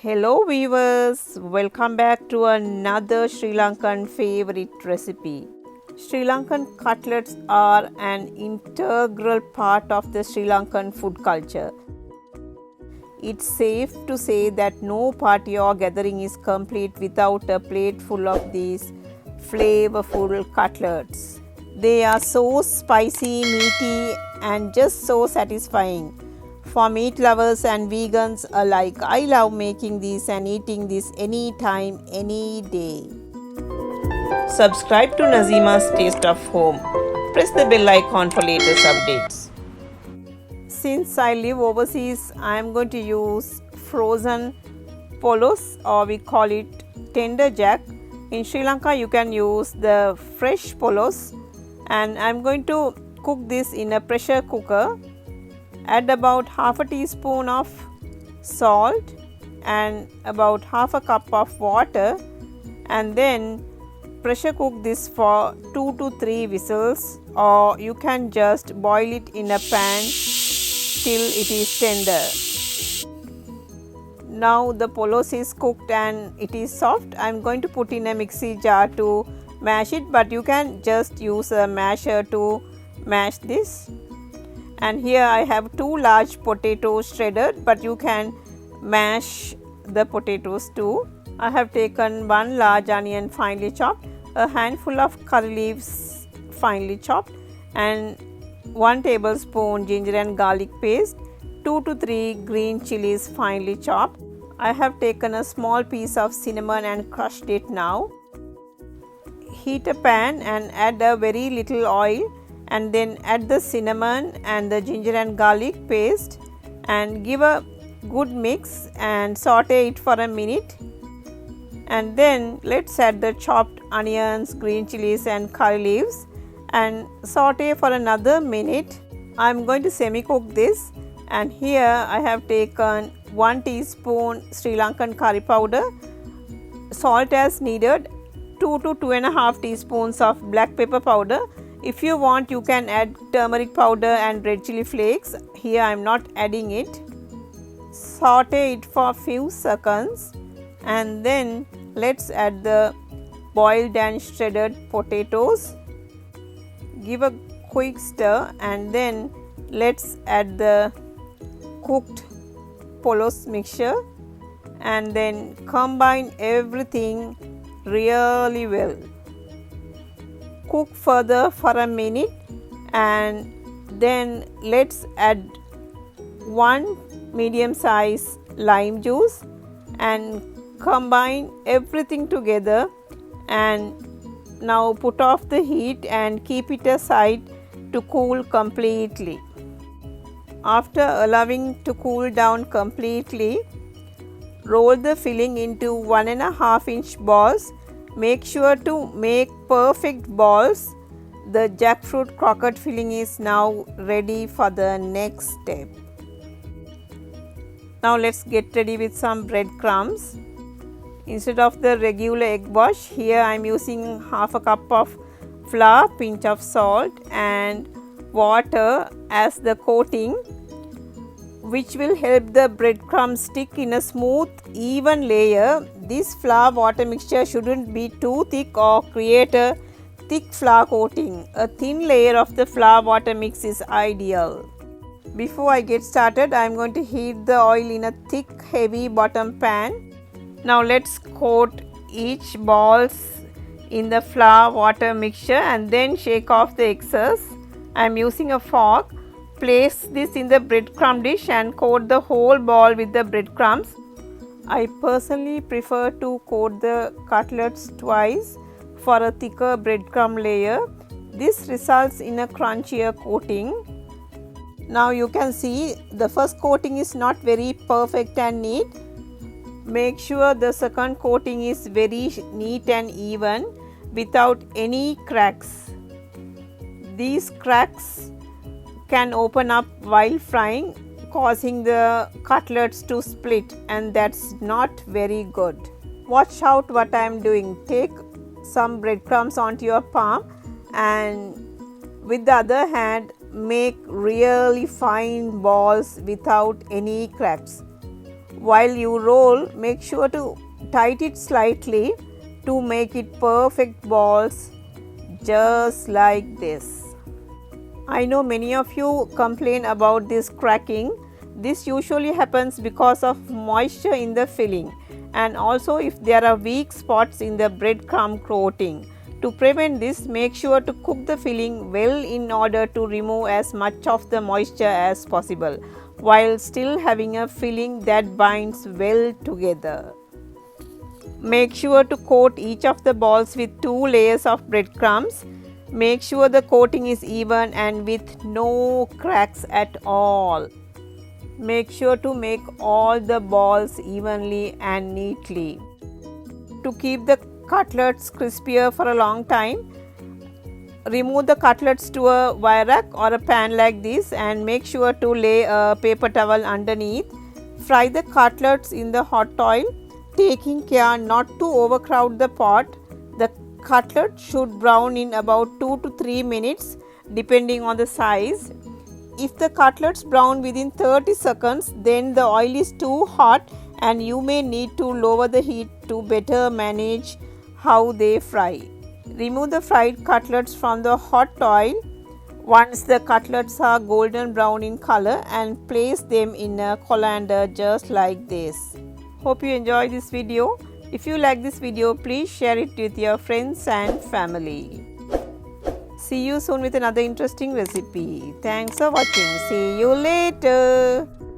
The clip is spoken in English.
Hello viewers, welcome back to another Sri Lankan favorite recipe. Sri Lankan cutlets are an integral part of the Sri Lankan food culture. It's safe to say that no party or gathering is complete without a plate full of these flavorful cutlets. They are so spicy, meaty, and just so satisfying. For meat lovers and vegans alike, I love making these and eating this anytime, any day. Subscribe to Nazeema's Taste of Home. Press the bell icon for latest updates. Since I live overseas, I am going to use frozen polos, or we call it tender jack. In Sri Lanka, you can use the fresh polos, and I am going to cook this in a pressure cooker. Add about half a teaspoon of salt and about half a cup of water, and then pressure cook this for 2 to 3 whistles, or you can just boil it in a pan till it is tender. Now the polos is cooked and it is soft. I am going to put in a mixie jar to mash it, but you can just use a masher to mash this. And here I have 2 large potatoes shredded, but you can mash the potatoes too. I have taken 1 large onion finely chopped, a handful of curry leaves finely chopped, and 1 tablespoon ginger and garlic paste, 2 to 3 green chilies finely chopped. I have taken a small piece of cinnamon and crushed it now. Heat a pan and add a very little oil, and then add the cinnamon and the ginger and garlic paste and give a good mix and saute it for a minute. And then let's add the chopped onions, green chilies and curry leaves and saute for another minute. I am going to semi cook this, and here I have taken 1 teaspoon Sri Lankan curry powder, salt as needed, 2 to 2.5 teaspoons of black pepper powder. If you want, you can add turmeric powder and red chili flakes. Here I am not adding it. Saute it for a few seconds, and then let's add the boiled and shredded potatoes. Give a quick stir, and then let's add the cooked polos mixture, and then combine everything really well. Cook further for a minute, and then let's add 1 medium size lime juice and combine everything together, and now put off the heat and keep it aside to cool completely. After allowing to cool down completely, roll the filling into 1.5 inch balls. Make sure to make perfect balls. The jackfruit croquette filling is now ready for the next step. Now let's get ready with some breadcrumbs. Instead of the regular egg wash, here I am using half a cup of flour, pinch of salt and water as the coating, which will help the breadcrumbs stick in a smooth, even layer. This flour water mixture shouldn't be too thick or create a thick flour coating. A thin layer of the flour water mix is ideal. Before I get started, I am going to heat the oil in a thick, heavy bottom pan. Now let's coat each balls in the flour water mixture and then shake off the excess. I am using a fork. Place this in the breadcrumb dish and coat the whole ball with the breadcrumbs. I personally prefer to coat the cutlets twice for a thicker breadcrumb layer. This results in a crunchier coating. Now you can see the first coating is not very perfect and neat. Make sure the second coating is very neat and even without any cracks. These cracks can open up while frying, causing the cutlets to split, and that's not very good. Watch out what I am doing. Take some breadcrumbs onto your palm and with the other hand make really fine balls without any cracks. While you roll, make sure to tighten it slightly to make it perfect balls, just like this. I know many of you complain about this cracking. This usually happens because of moisture in the filling and also if there are weak spots in the breadcrumb coating. To prevent this, make sure to cook the filling well in order to remove as much of the moisture as possible while still having a filling that binds well together. Make sure to coat each of the balls with 2 layers of breadcrumbs. Make sure the coating is even and with no cracks at all. Make sure to make all the balls evenly and neatly. To keep the cutlets crispier for a long time, remove the cutlets to a wire rack or a pan like this and make sure to lay a paper towel underneath. Fry the cutlets in the hot oil, taking care not to overcrowd the pot. The cutlet should brown in about 2 to 3 minutes depending on the size. If the cutlets brown within 30 seconds, then the oil is too hot and you may need to lower the heat to better manage how they fry. Remove the fried cutlets from the hot oil once the cutlets are golden brown in color and place them in a colander just like this. Hope you enjoy this video. If you like this video, please share it with your friends and family. See you soon with another interesting recipe. Thanks for watching. See you later.